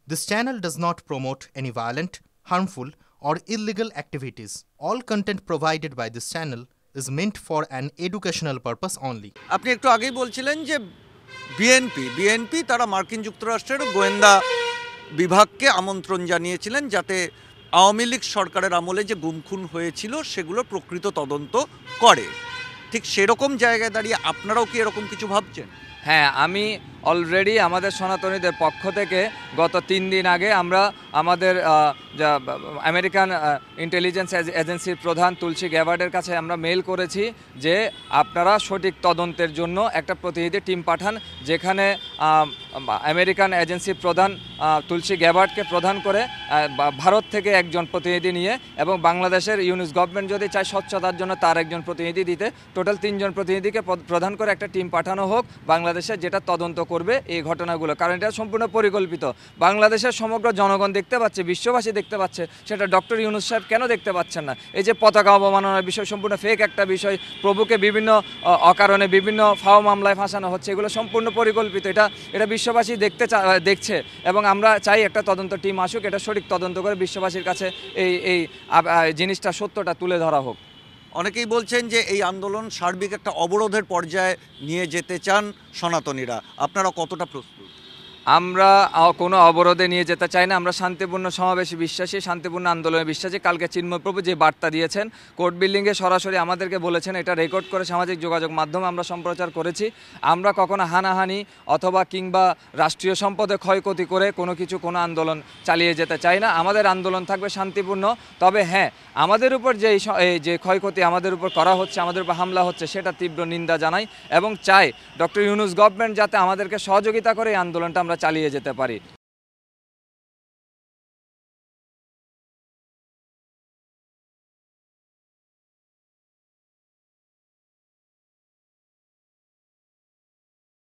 This channel does not promote any violent, harmful, or illegal activities. All content provided by this channel is meant for an educational purpose only. আপনি একটু আগেই বলছিলেন যে BNP তারা মার্কিন যুক্তরাষ্ট্রের গোয়েন্দা বিভাগকে আমন্ত্রণ জানিয়েছিলেন যাতে আওয়ামী লীগ সরকারের আমলে যে গুম-খুন হয়েছিল সেগুলো প্রকৃত তদন্ত করে। ঠিক সেরকম জায়গায় দাঁড়িয়ে আপনারাও কি এরকম কিছু ভাবছেন? হ্যাঁ, আমি অলরেডি আমাদের সনাতনীদের পক্ষ থেকে গত 3 দিন আগে আমরা আমাদের আমেরিকান ইন্টেলিজেন্স এজেন্সির প্রধান তুলসী গ্যাবার্ডের কাছে আমরা মেইল করেছি যে আপনারা সঠিক তদন্তের জন্য একটা প্রতিনিধি টিম পাঠান, যেখানে আমেরিকান এজেন্সির প্রধান তুলসী গ্যাবার্ডকে প্রধান করে ভারত থেকে একজন প্রতিনিধি নিয়ে এবং বাংলাদেশের ইউনিস গভর্নমেন্ট যদি চায় স্বচ্ছতার জন্য তার একজন প্রতিনিধি দিতে, টোটাল 3 জন প্রতিনিধিকে প্রধান করে একটা টিম পাঠানো হোক বাংলাদেশে, যেটা তদন্ত করবে এই ঘটনাগুলো। কারণ এটা সম্পূর্ণ পরিকল্পিত। বাংলাদেশের সমগ্র জনগণ দেখতে পাচ্ছে, বিশ্ববাসী দেখতে পাচ্ছে, সেটা ডক্টর ইউনূস সাহেব কেন দেখতে পাচ্ছেন না? এই যে পতাকা অবমাননার বিষয় সম্পূর্ণ ফেক একটা বিষয়, প্রভুকে বিভিন্ন অকারণে বিভিন্ন ফাও মামলায় ফাঁসানো হচ্ছে, এগুলো সম্পূর্ণ পরিকল্পিত। এটা বিশ্ববাসী দেখছে এবং আমরা চাই একটা তদন্ত টিম আসুক, এটা সঠিক তদন্ত করে বিশ্ববাসীর কাছে এই জিনিসটা সত্যটা তুলে ধরা হোক। অনেকেই বলছেন যে এই আন্দোলন সার্বিক একটা অবরোধের পর্যায়ে নিয়ে যেতে চান সনাতনীরা, আপনারা কতটা প্রস্তুত? আমরা কোনো অবরোধে নিয়ে যেতে চাই না। আমরা শান্তিপূর্ণ সমাবেশে বিশ্বাসী, শান্তিপূর্ণ আন্দোলনে বিশ্বাসী। কালকে চিন্ময়প্রভু যে বার্তা দিয়েছেন, কোর্ট বিল্ডিংয়ে সরাসরি আমাদেরকে বলেছেন, এটা রেকর্ড করে সামাজিক যোগাযোগ মাধ্যমে আমরা সম্প্রচার করেছি। আমরা কখনো হানাহানি অথবা কিংবা রাষ্ট্রীয় সম্পদে ক্ষয়ক্ষতি করে কোনো আন্দোলন চালিয়ে যেতে চাই না। আমাদের আন্দোলন থাকবে শান্তিপূর্ণ। তবে হ্যাঁ, আমাদের উপর যে ক্ষয়ক্ষতি আমাদের উপর করা হচ্ছে, আমাদের উপর হামলা হচ্ছে, সেটা তীব্র নিন্দা জানাই এবং চাই ডক্টর ইউনূস গভর্নমেন্ট যাতে আমাদেরকে সহযোগিতা করে এই আন্দোলনটা আমরা চালিয়ে যেতে পারি।